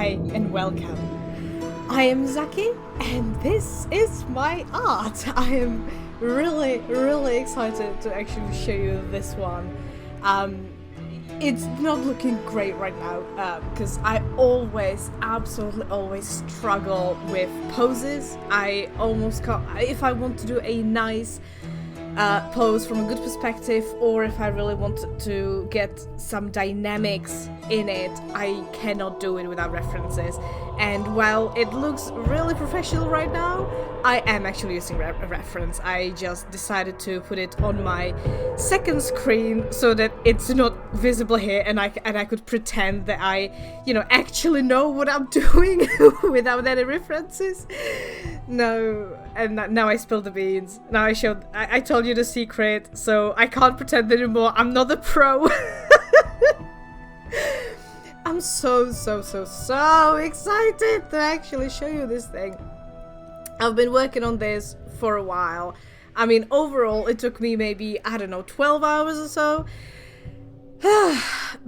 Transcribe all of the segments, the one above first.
Hi and welcome. I am Zaki and this is my art. I am really excited to actually show you this one. It's not looking great right now because I absolutely always struggle with poses. I almost can't, if I want to do a nice pose from a good perspective, or if I really want to get some dynamics in it, I cannot do it without references. And while it looks really professional right now, I am actually using a reference. I just decided to put it on my second screen so that it's not visible here, and I could pretend that I, actually know what I'm doing without any references. No, and now I spilled the beans. Now I told you the secret, so I can't pretend anymore. I'm not a pro. I'm so excited to actually show you this thing. I've been working on this for a while. I mean, overall, it took me maybe, 12 hours or so.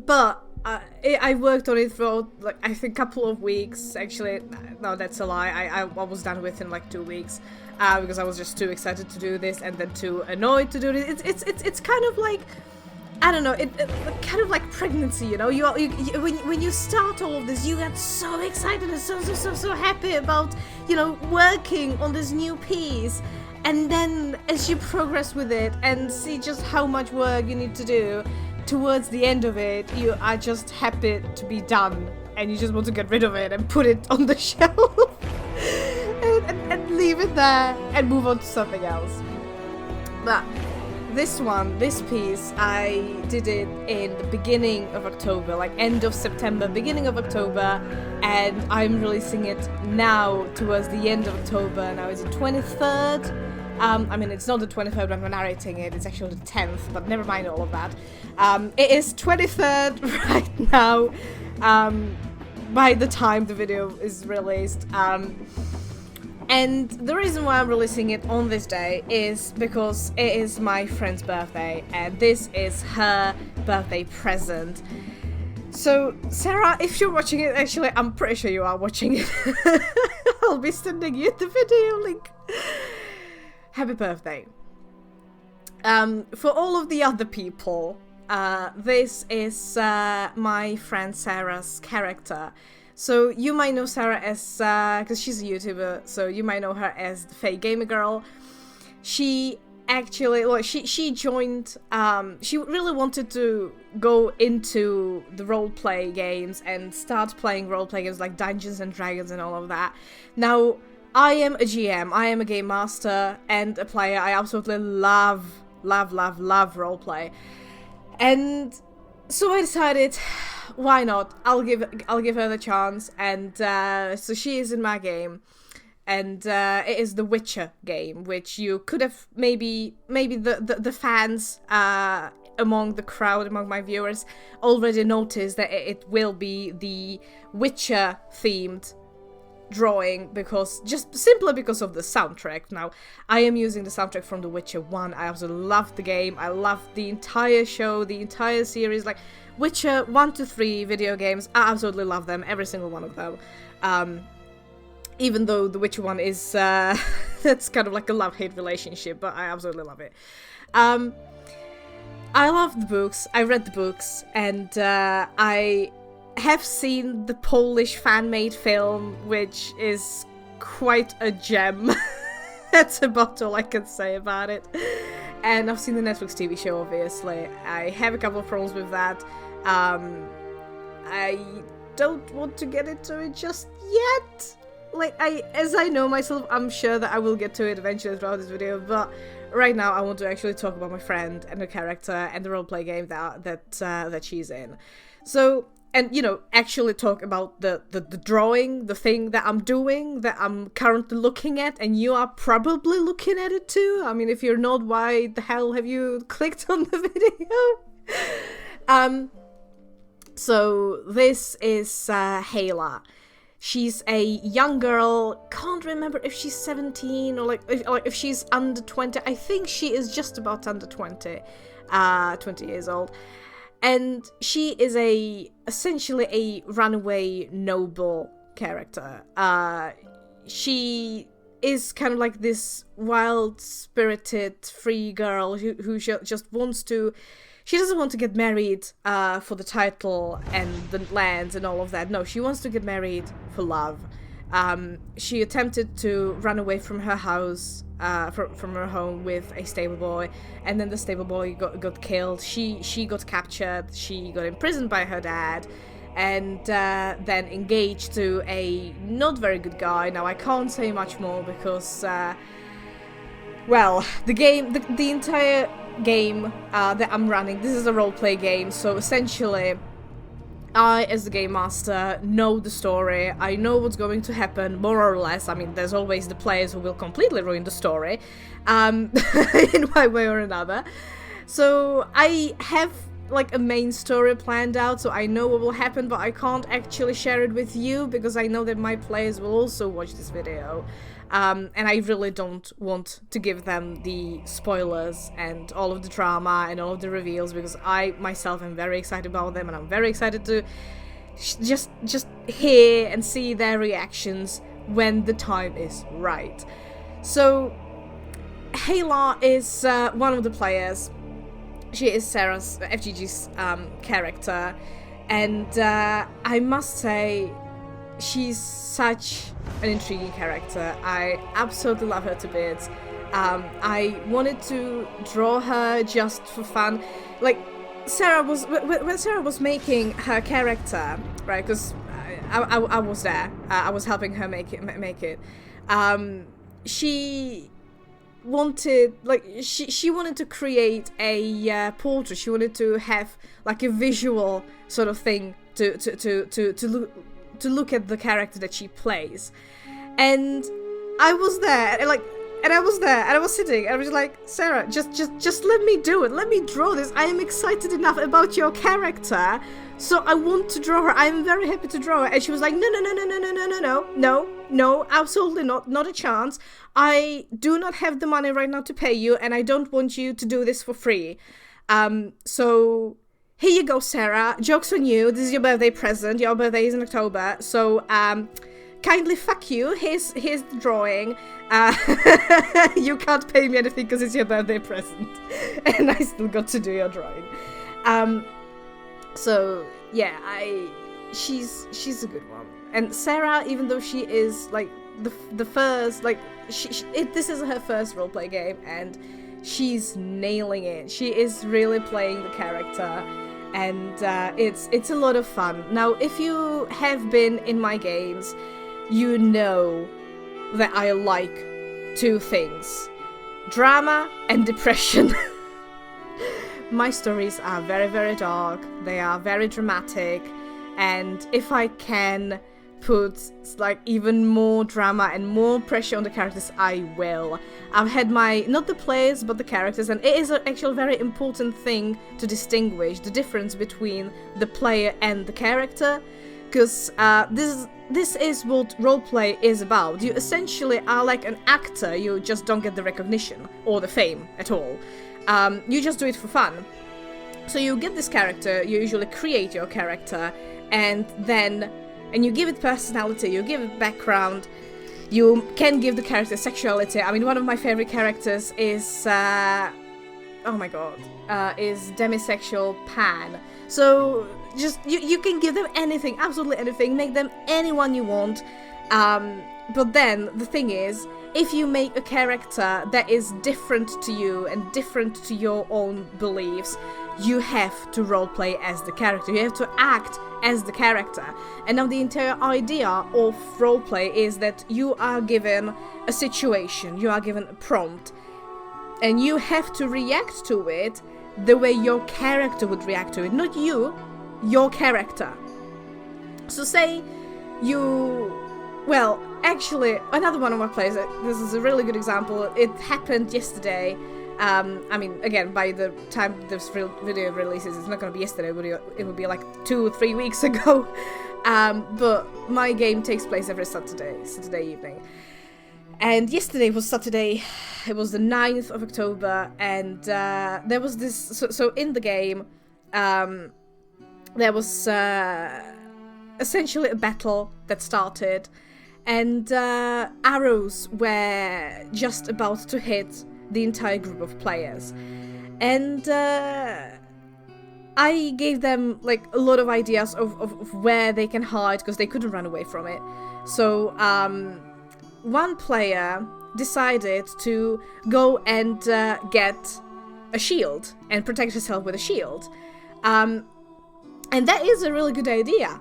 But I worked on it for, I think a couple of weeks. Actually, no, that's a lie. I was done with in 2 weeks. Because I was just too excited to do this and then too annoyed to do this. It's kind of like, I don't know, it kind of like pregnancy, you when you start all of this, you get so excited and so happy about, working on this new piece. And then as you progress with it and see just how much work you need to do, towards the end of it, you are just happy to be done. And you just want to get rid of it and put it on the shelf. and leave it there and move on to something else. But this piece, I did it in the beginning of October, end of September, beginning of October, and I'm releasing it now towards the end of October. Now it's the 23rd. It's not the 23rd when I'm narrating it, it's actually the 10th, but never mind all of that. It is 23rd right now, by the time the video is released. And the reason why I'm releasing it on this day is because it is my friend's birthday, and this is her birthday present. So, Sarah, if you're watching it, actually, I'm pretty sure you are watching it. I'll be sending you the video link. Happy birthday. For all of the other people, this is my friend Sarah's character. So you might know Sarah as, because she's a YouTuber, so you might know her as the Faye Gamer Girl. She actually, she joined, she really wanted to go into the roleplay games and start playing roleplay games like Dungeons and Dragons and all of that. Now, I am a GM, I am a game master and a player. I absolutely love roleplay. And so I decided, why not? I'll give her the chance, and so she is in my game, and it is the Witcher game, which you could have maybe the fans among the crowd, among my viewers, already noticed that it will be the Witcher themed drawing, simply because of the soundtrack. Now, I am using the soundtrack from The Witcher 1. I absolutely love the game. I love the entire show, the entire series, Witcher 1 to 3 video games. I absolutely love them, every single one of them. Even though The Witcher 1 is, that's kind of like a love-hate relationship, but I absolutely love it. I love the books, I read the books, and I have seen the Polish fan-made film, which is quite a gem. That's about all I can say about it. And I've seen the Netflix TV show, obviously. I have a couple of problems with that. I don't want to get into it just yet. As I know myself, I'm sure that I will get to it eventually throughout this video, but right now I want to actually talk about my friend and her character and the roleplay game that she's in. So, and actually talk about the drawing, the thing that I'm doing, that I'm currently looking at, and you are probably looking at it too. I mean, if you're not, why the hell have you clicked on the video? So this is Hayla. She's a young girl, can't remember if she's 17 or if she's under 20. I think she is just about under 20, 20 years old. And she is essentially a runaway noble character. She is kind of like this wild-spirited, free girl who just wants to... She doesn't want to get married for the title and the lands and all of that. No, she wants to get married for love. She attempted to run away from her house, from her home with a stable boy, and then the stable boy got killed. She got captured. She got imprisoned by her dad, and then engaged to a not very good guy. Now I can't say much more because, well, the entire game that I'm running, this is a roleplay game, so essentially I, as the game master, know the story. I know what's going to happen, more or less. I mean, there's always the players who will completely ruin the story, in one way or another. So I have like a main story planned out, so I know what will happen, but I can't actually share it with you because I know that my players will also watch this video. And I really don't want to give them the spoilers and all of the drama and all of the reveals, because I myself am very excited about them, and I'm very excited to just hear and see their reactions when the time is right. So Hayla is one of the players. She is Sarah's, FGG's character, and I must say, she's such an intriguing character. I absolutely love her to bits. I wanted to draw her just for fun. Like, Sarah was... When Sarah was making her character, right, because I was there. I was helping her make it. She wanted, like, she wanted to create a portrait. She wanted to have, like, a visual sort of thing to look at the character that she plays. And I was there, and I was sitting, and I was like, Sarah, just let me do it. Let me draw this. I am excited enough about your character, so I want to draw her. I am very happy to draw her. And she was like, no, absolutely not a chance. I do not have the money right now to pay you, and I don't want you to do this for free. So here you go, Sarah. Joke's on you. This is your birthday present. Your birthday is in October. So, kindly fuck you. Here's the drawing. You can't pay me anything because it's your birthday present. And I still got to do your drawing. So, yeah, she's a good one. And Sarah, even though she is, like, the first, like, this is her first roleplay game, and she's nailing it. She is really playing the character. And it's a lot of fun. Now, if you have been in my games, you know that I like two things: drama and depression. My stories are very, very dark. They are very dramatic, and if I can put like even more drama and more pressure on the characters, I will. I've had not the players but the characters, and it is actually a very important thing to distinguish the difference between the player and the character, because this is what roleplay is about. You essentially are like an actor. You just don't get the recognition or the fame at all. You just do it for fun. So you get this character, you usually create your character, and you give it personality, you give it background, you can give the character sexuality. I mean, one of my favorite characters is, oh my god, is demisexual Pan. So, just, you can give them anything, absolutely anything, make them anyone you want. But then, the thing is, if you make a character that is different to you and different to your own beliefs, you have to roleplay as the character. You have to act as the character. And now the entire idea of roleplay is that you are given a situation, you are given a prompt, and you have to react to it the way your character would react to it. Not you, your character. So say you... Well, actually, another one of my plays, this is a really good example. It happened yesterday. I mean, again, by the time this video releases, it's not going to be yesterday, it will be like 2 or 3 weeks ago. But my game takes place every Saturday evening. And yesterday was Saturday, it was the 9th of October, and there was this, so in the game, there was essentially a battle that started, and arrows were just about to hit the entire group of players. And I gave them like a lot of ideas of where they can hide, because they couldn't run away from it. So one player decided to go and get a shield and protect herself with a shield. And that is a really good idea.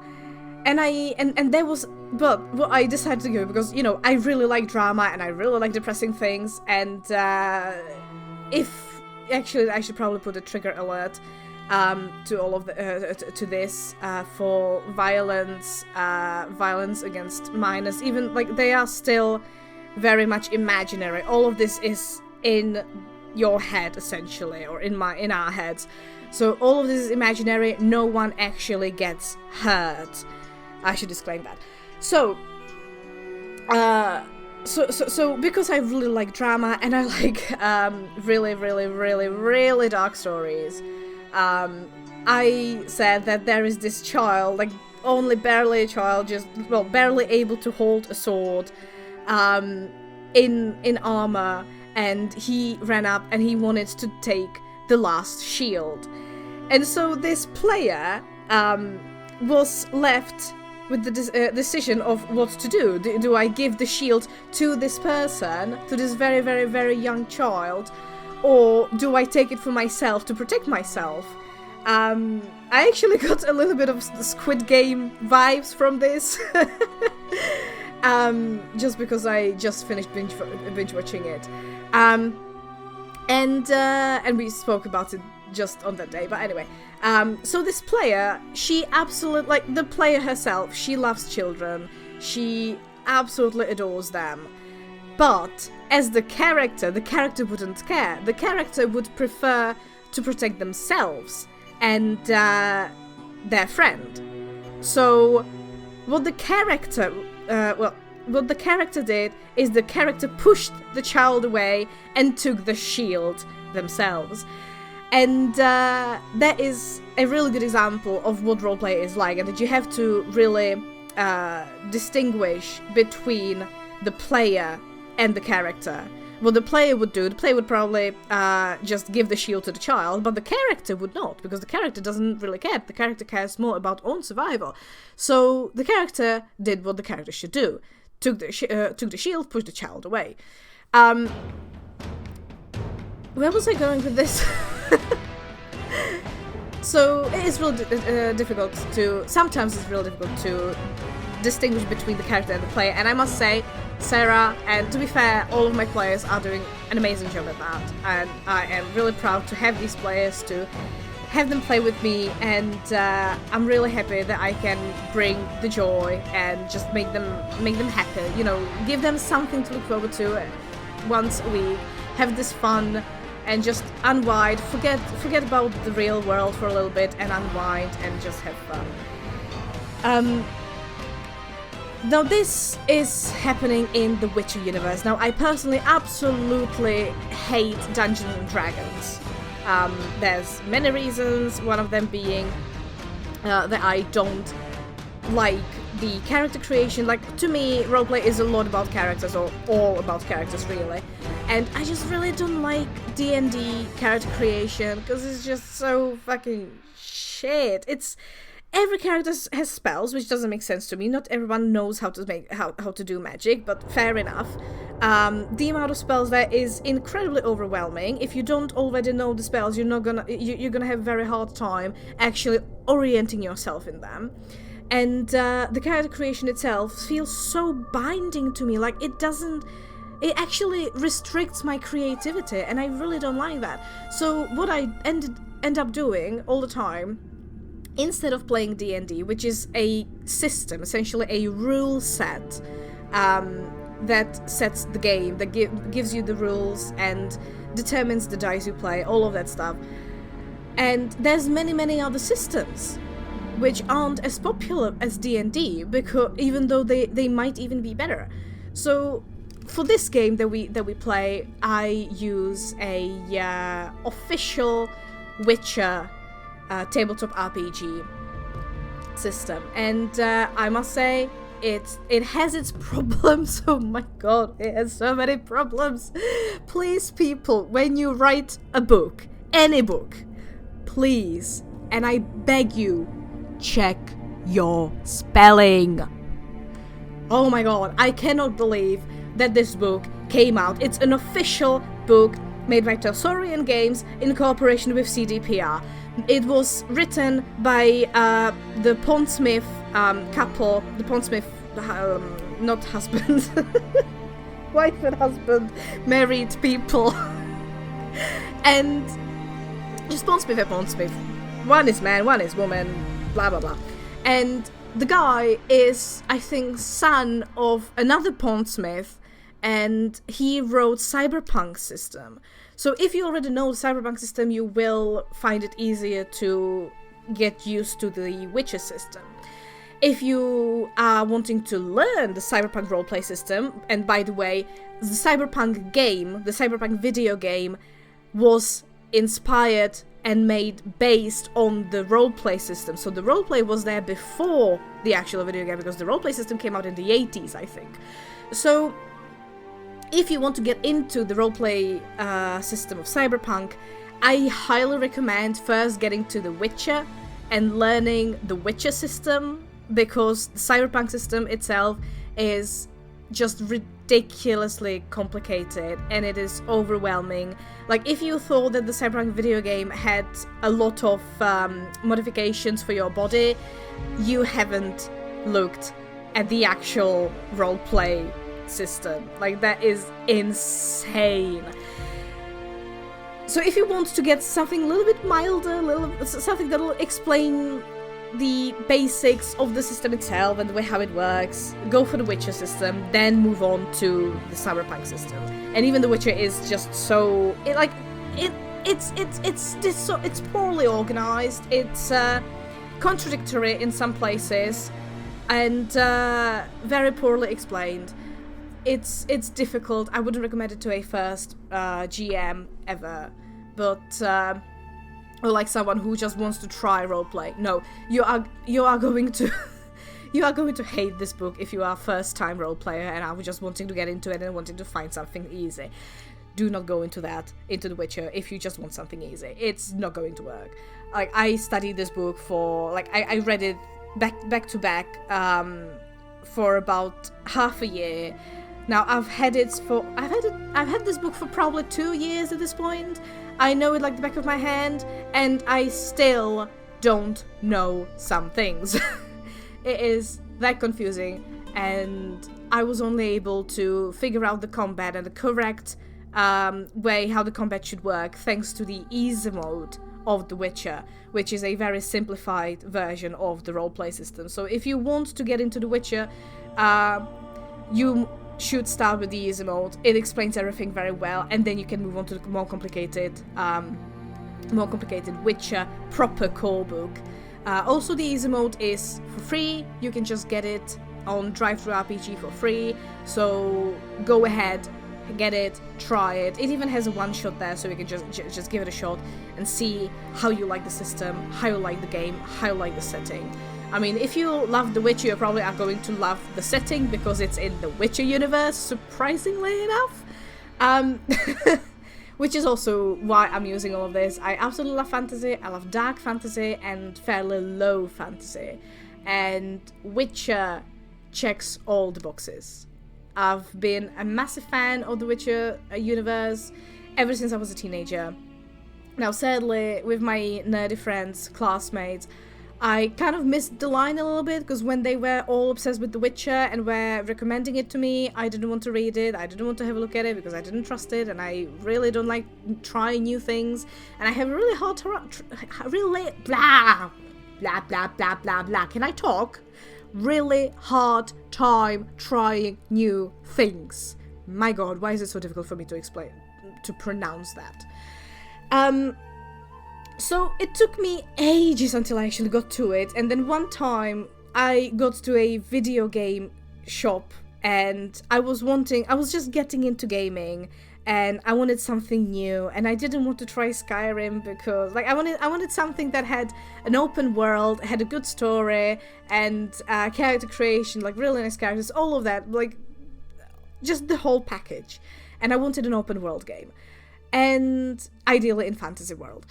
And there was, but what I decided to go, because, you know, I really like drama and I really like depressing things, and if actually I should probably put a trigger alert to all of the to this for violence against minors. Even like they are still very much imaginary. All of this is in your head essentially, or in our heads. So all of this is imaginary. No one actually gets hurt. I should disclaim that. So because I really like drama and I like really dark stories, I said that there is this child, like only barely a child, barely able to hold a sword, in armor, and he ran up and he wanted to take the last shield. And so this player was left with the decision of what to do. Do I give the shield to this person, to this very young child, or do I take it for myself to protect myself? I actually got a little bit of Squid Game vibes from this. Just because I just finished binge watching it. And we spoke about it just on that day, but anyway. So this player, she absolutely, like the player herself, she loves children. She absolutely adores them. But as the character wouldn't care. The character would prefer to protect themselves and their friend. So what the character did is the character pushed the child away and took the shield themselves. And that is a really good example of what roleplay is like, and that you have to really distinguish between the player and the character. What the player would do, the player would probably just give the shield to the child, but the character would not, because the character doesn't really care. The character cares more about own survival. So the character did what the character should do. Took the shield, pushed the child away. Where was I going with this? So it is really difficult to... Sometimes it's really difficult to distinguish between the character and the player. And I must say, Sarah, and to be fair, all of my players are doing an amazing job at that. And I am really proud to have these players, to have them play with me. And I'm really happy that I can bring the joy and just make them happy. You know, give them something to look forward to once a week. Have this fun. And just unwind, forget about the real world for a little bit, and unwind and just have fun. Now this is happening in the Witcher universe. Now I personally absolutely hate Dungeons and Dragons. There's many reasons, one of them being that I don't like the character creation. Like, to me, roleplay is a lot about characters, or all about characters, really. And I just really don't like D&D character creation, because it's just so fucking shit. It's... Every character has spells, which doesn't make sense to me. Not everyone knows how to do magic, but fair enough. The amount of spells there is incredibly overwhelming. If you don't already know the spells, you're gonna have a very hard time actually orienting yourself in them. And the character creation itself feels so binding to me. Like, it actually restricts my creativity, and I really don't like that. So what I end up doing all the time, instead of playing D&D, which is a system, essentially a rule set, that sets the game, that gives you the rules and determines the dice you play, all of that stuff. And there's many other systems which aren't as popular as D&D, because even though they might even be better. So for this game that we play, I use a official Witcher tabletop RPG system, and I must say it has its problems. Oh my god, it has so many problems. Please, people, when you write a book, any book, please, and I beg you, check your spelling. Oh my god, I cannot believe that this book came out. It's an official book made by Telsorian Games in cooperation with CDPR. It was written by the Pondsmith couple, the Pondsmith, not husband, wife and husband, married people, and just Pondsmith and Pondsmith. One is man, one is woman, blah blah blah. And the guy is, I think, son of another Pondsmith, and he wrote Cyberpunk system. So if you already know the Cyberpunk system, you will find it easier to get used to the Witcher system. If you are wanting to learn the Cyberpunk roleplay system, and by the way, the Cyberpunk game, the Cyberpunk video game, was inspired and made based on the roleplay system. So the roleplay was there before the actual video game, because the roleplay system came out in the 80s, I think. So if you want to get into the roleplay system of Cyberpunk, I highly recommend first getting to The Witcher and learning the Witcher system, because the Cyberpunk system itself is just ridiculously complicated and it is overwhelming. Like, if you thought that the Cyberpunk video game had a lot of modifications for your body, you haven't looked at the actual roleplay system. Like, that is insane. So if you want to get something a little bit milder, something that'll explain the basics of the system itself and the way how it works, go for the Witcher system, then move on to the Cyberpunk system. And even the Witcher is just so it's poorly organized, it's contradictory in some places, and very poorly explained. It's difficult. I wouldn't recommend it to a first GM ever, but or like someone who just wants to try roleplay. No, you are going to you are going to hate this book if you are a first time role player and are just wanting to get into it and wanting to find something easy. Do not go into The Witcher, if you just want something easy. It's not going to work. Like, I studied this book for, like, I read it back to back for about half a year. Now I've had this book for probably 2 years at this point. I know it like the back of my hand, and I still don't know some things. It is that confusing, and I was only able to figure out the combat and the correct way how the combat should work thanks to the easy mode of The Witcher, which is a very simplified version of the roleplay system. So if you want to get into The Witcher, you should start with the easy mode. It explains everything very well, and then you can move on to the more complicated Witcher proper core book. Also, the easy mode is for free. You can just get it on DriveThruRPG for free, so go ahead, get it, try it. It even has a one-shot there, so you can just give it a shot and see how you like the system, how you like the game, how you like the setting. I mean, if you love The Witcher, you probably are going to love the setting because it's in the Witcher universe, surprisingly enough. Which is also why I'm using all of this. I absolutely love fantasy, I love dark fantasy and fairly low fantasy. And Witcher checks all the boxes. I've been a massive fan of the Witcher universe ever since I was a teenager. Now, sadly, with my nerdy friends, classmates, I kind of missed the line a little bit, because when they were all obsessed with The Witcher and were recommending it to me, I didn't want to read it, I didn't want to have a look at it because I didn't trust it, and I really don't like trying new things, and I have a really hard can I talk? Really hard time trying new things. My god, why is it so difficult for me to pronounce that? So it took me ages until I actually got to it, and then one time I got to a video game shop and I was just getting into gaming, and I wanted something new, and I didn't want to try Skyrim because like I wanted something that had an open world, had a good story, and character creation, like really nice characters, all of that, like just the whole package. And I wanted an open world game, and ideally in fantasy world.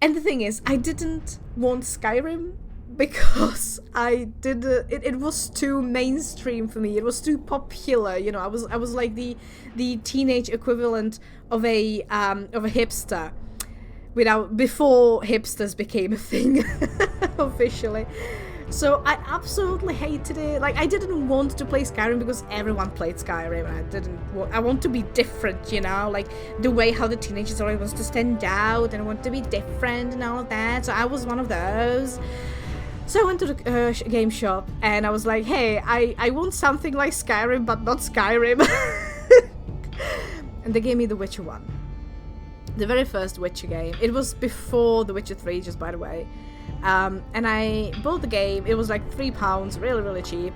And the thing is, I didn't want Skyrim because it was too mainstream for me. It was too popular, you know. I was like the teenage equivalent of a hipster before hipsters became a thing officially. So I absolutely hated it. Like, I didn't want to play Skyrim because everyone played Skyrim, and I want to be different, you know, like the way how the teenagers always wants to stand out and want to be different and all of that. So I was one of those. So I went to the game shop and I was like, hey, I want something like Skyrim, but not Skyrim. And they gave me The Witcher 1. The very first Witcher game. It was before The Witcher 3, just by the way. And I bought the game. It was like £3, really, really cheap.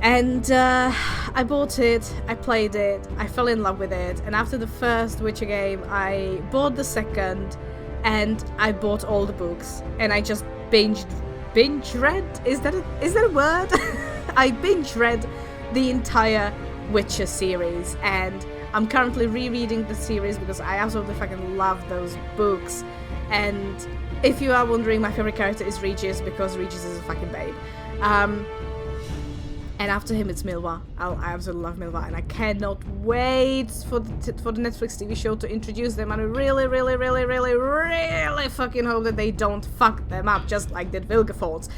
And I bought it, I played it, I fell in love with it. And after the first Witcher game, I bought the second, and I bought all the books. And I just binge read? Is that a word? I binge read the entire Witcher series, and I'm currently rereading the series because I absolutely fucking love those books. And if you are wondering, my favorite character is Regis because Regis is a fucking babe. And after him, it's Milva. I absolutely love Milva, and I cannot wait for the Netflix TV show to introduce them. And I really, really, really, really, really fucking hope that they don't fuck them up just like did Vilgefortz.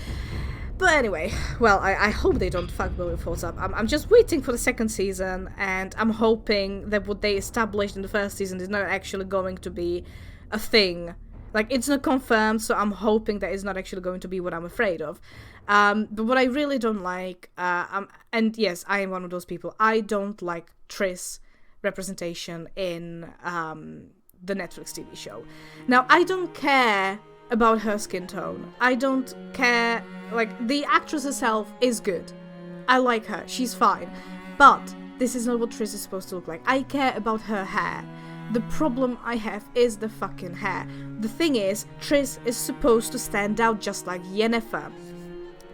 But anyway, well, I hope they don't fuck Vilgefortz up. I'm just waiting for the second season, and I'm hoping that what they established in the first season is not actually going to be a thing. Like, it's not confirmed, so I'm hoping that it's not actually going to be what I'm afraid of. But what I really don't like, and yes, I am one of those people, I don't like Triss representation in the Netflix TV show. Now, I don't care about her skin tone. I don't care, like, the actress herself is good. I like her, she's fine. But this is not what Triss is supposed to look like. I care about her hair. The problem I have is the fucking hair. The thing is, Triss is supposed to stand out just like Yennefer.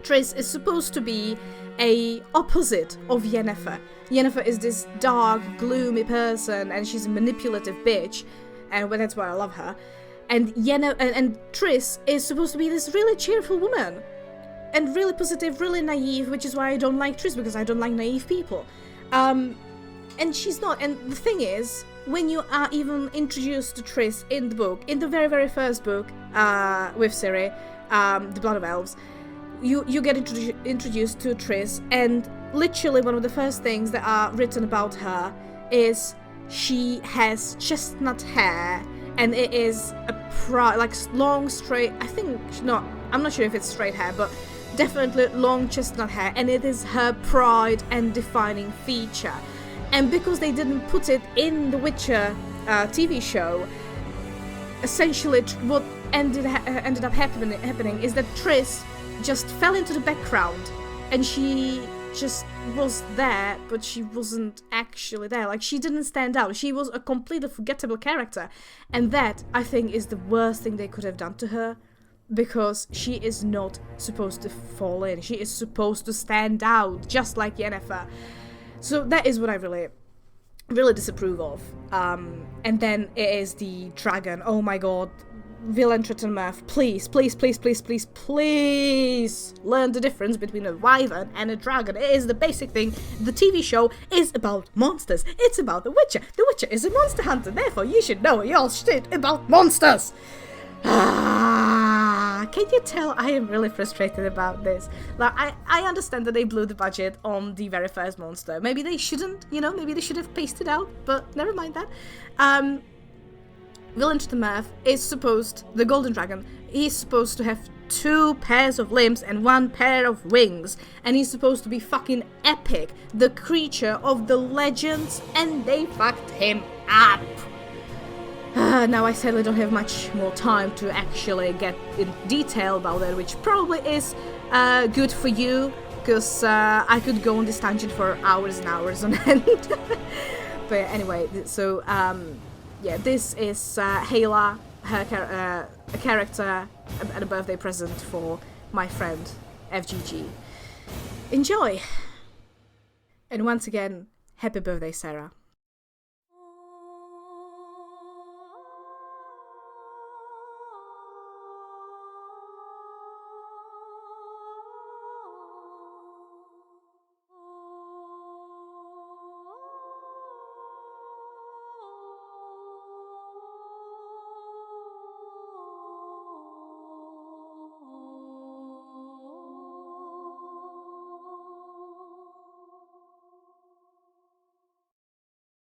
Triss is supposed to be a opposite of Yennefer. Yennefer is this dark, gloomy person, and she's a manipulative bitch, and well, that's why I love her. And Triss is supposed to be this really cheerful woman, and really positive, really naive, which is why I don't like Triss, because I don't like naive people. And she's not. And the thing is, when you are even introduced to Triss in the book, in the very, very first book, with Ciri, The Blood of Elves, you get introduced to Triss, and literally one of the first things that are written about her is she has chestnut hair, and it is like long, straight, I'm not sure if it's straight hair, but definitely long chestnut hair, and it is her pride and defining feature. And because they didn't put it in the Witcher TV show, essentially what ended up happening is that Triss just fell into the background, and she just was there, but she wasn't actually there. Like, she didn't stand out. She was a completely forgettable character, and that, I think, is the worst thing they could have done to her, because she is not supposed to fall in. She is supposed to stand out, just like Yennefer. So that is what I really, really disapprove of. And then it is the dragon. Oh my god. Villain Trittenmurph, please, please, please, please, please, please learn the difference between a wyvern and a dragon. It is the basic thing. The TV show is about monsters. It's about The Witcher. The Witcher is a monster hunter, therefore you should know your shit about monsters. Can you tell I am really frustrated about this? Like, I understand that they blew the budget on the very first monster. Maybe they shouldn't, you know, maybe they should have paced it out, but never mind that. Villain Trittenmurph is the golden dragon, he's supposed to have 2 pairs of limbs and 1 pair of wings, and he's supposed to be fucking epic, the creature of the legends, and they fucked him up. Now I sadly don't have much more time to actually get in detail about that, which probably is good for you, because I could go on this tangent for hours and hours on end. But anyway, so yeah, this is Hayla, a character and a birthday present for my friend FGG. Enjoy! And once again, happy birthday, Sarah.